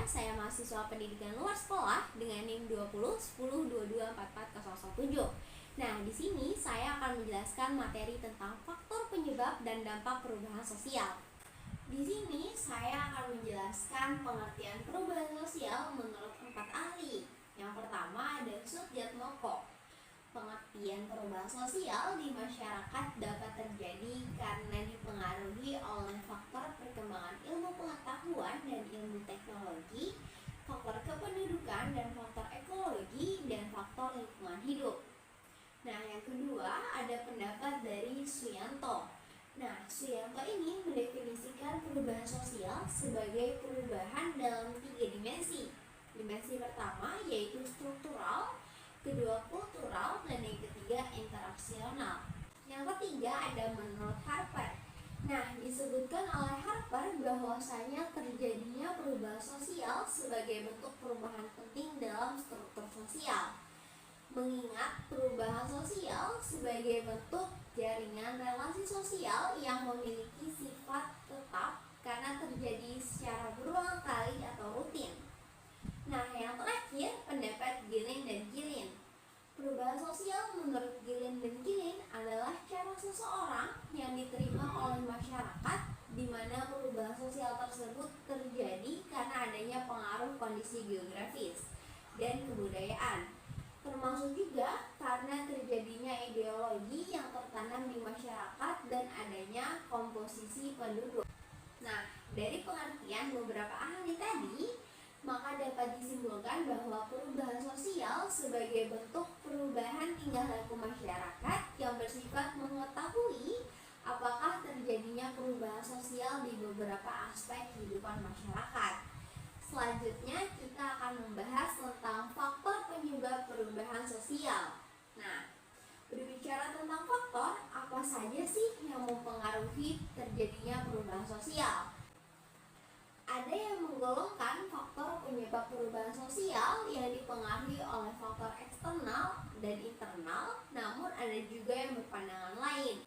saya mahasiswa pendidikan luar sekolah dengan NIM 20 10 22 44 007. Nah, di sini saya akan menjelaskan materi tentang faktor penyebab dan dampak perubahan sosial. Di sini saya akan menjelaskan pengertian perubahan sosial menurut 4 ahli. Yang pertama ada Soetjatmoko. Pengertian perubahan sosial di masyarakat dapat terjadi karena dipengaruhi oleh faktor perkembangan ilmu pengetahuan dan ilmu teknologi, faktor kependudukan dan faktor ekologi, dan faktor lingkungan hidup. Nah, yang kedua ada pendapat dari Suyanto. Nah, Suyanto ini mendefinisikan perubahan sosial sebagai perubahan dalam 3 dimensi. Dimensi pertama yaitu struktural, kedua kultural, dan yang ketiga interaksional. Yang ketiga ada menurut Harper. Nah, disebutkan oleh Harper bahwasanya terjadinya perubahan sosial sebagai bentuk perubahan penting dalam struktur sosial. Mengingat perubahan sosial sebagai bentuk jaringan relasi sosial yang memiliki sifat tetap karena terjadi secara berulang kali atau rutin. Nah, yang terakhir pendapat Gillen dan Gillen. Perubahan sosial menurut Gillen dan Gillen adalah cara seseorang yang diterima oleh masyarakat di mana perubahan sosial tersebut terjadi karena adanya pengaruh kondisi geografis dan kebudayaan, termasuk juga karena terjadinya ideologi yang tertanam di masyarakat dan adanya komposisi penduduk. Nah, dari pengertian beberapa ahli tadi, maka dapat disimpulkan bahwa perubahan sosial sebagai bentuk perubahan tingkah laku masyarakat yang bersifat mengetahui apakah terjadinya perubahan sosial di beberapa aspek kehidupan masyarakat. Selanjutnya kita akan membahas tentang faktor penyebab perubahan sosial. Nah, berbicara tentang faktor, apa saja sih yang mempengaruhi terjadinya perubahan sosial? Ada yang menggolongkan faktor penyebab perubahan sosial yang dipengaruhi oleh faktor eksternal dan internal, namun ada juga yang berpandangan lain.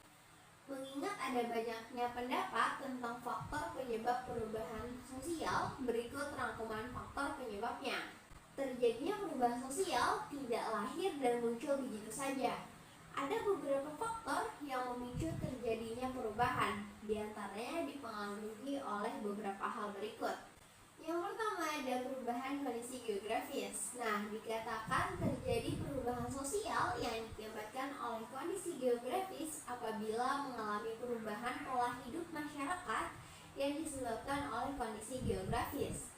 Mengingat ada banyaknya pendapat tentang faktor penyebab perubahan sosial, berikut rangkuman faktor penyebabnya. Terjadinya perubahan sosial tidak lahir dan muncul begitu saja. Ada beberapa faktor yang memicu terjadinya perubahan, diantaranya dipengaruhi oleh beberapa hal berikut. Yang pertama ada perubahan kondisi geografis. Nah, dikatakan terjadi perubahan sosial yang diakibatkan oleh kondisi geografis apabila mengalami perubahan pola hidup masyarakat yang disebabkan oleh kondisi geografis.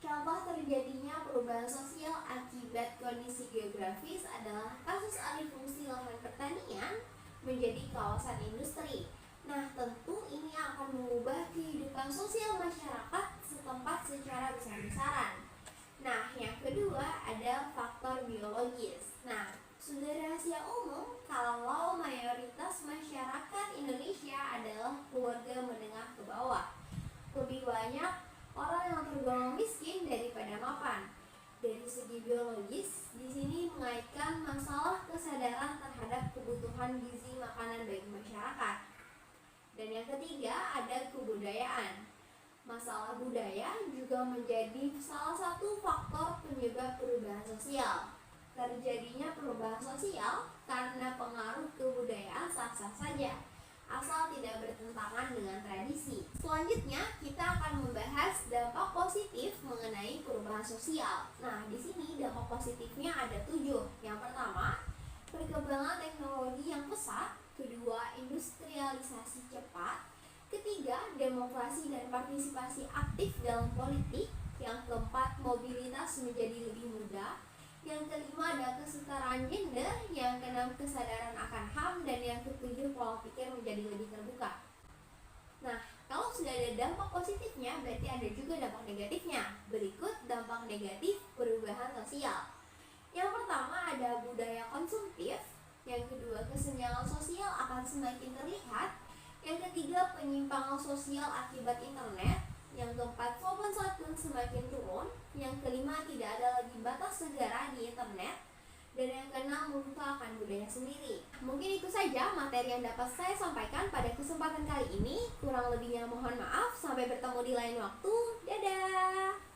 Contoh terjadinya perubahan sosial akibat kondisi geografis adalah kasus alih fungsi lahan pertanian menjadi kawasan industri. Nah, tentu ini akan mengubah kehidupan sosial masyarakat setempat secara besar-besaran. Nah, yang kedua ada faktor biologis. Nah, sudah rahasia umum kalau mayoritas masyarakat Indonesia adalah keluarga menengah ke bawah. Lebih banyak orang yang tergolong miskin daripada mapan. Dari segi biologis, di sini mengaitkan masalah kesadaran terhadap kebutuhan gizi makanan bagi masyarakat. Dan yang ketiga ada kebudayaan. Masalah budaya juga menjadi salah satu faktor penyebab perubahan sosial. Terjadinya perubahan sosial karena pengaruh kebudayaan sah-sah saja, asal tidak bertentangan dengan tradisi. Selanjutnya kita akan membahas dampak positif mengenai perubahan sosial. Nah, di sini dampak positifnya ada 7. Yang pertama, perkembangan teknologi yang pesat. Kedua, industrialisasi cepat. Ketiga, demokrasi dan partisipasi aktif dalam politik. Yang keempat, mobilitas menjadi lebih mudah. Yang kelima ada kesetaraan gender. Yang keenam kesadaran akan HAM. Dan yang ketujuh pola pikir menjadi lebih terbuka. Nah, kalau sudah ada dampak positifnya, berarti ada juga dampak negatifnya. Berikut dampak negatif perubahan sosial. Yang pertama ada budaya konsumtif. Yang kedua, kesenjangan sosial akan semakin terlihat. Yang ketiga, penyimpangan sosial akibat internet. Yang keempat, sopan santun semakin turun. Yang kelima, tidak ada lagi batas negara di internet. Dan yang keenam, melupakan budaya sendiri. Mungkin itu saja materi yang dapat saya sampaikan pada kesempatan kali ini. Kurang lebihnya mohon maaf. Sampai bertemu di lain waktu. Dadah!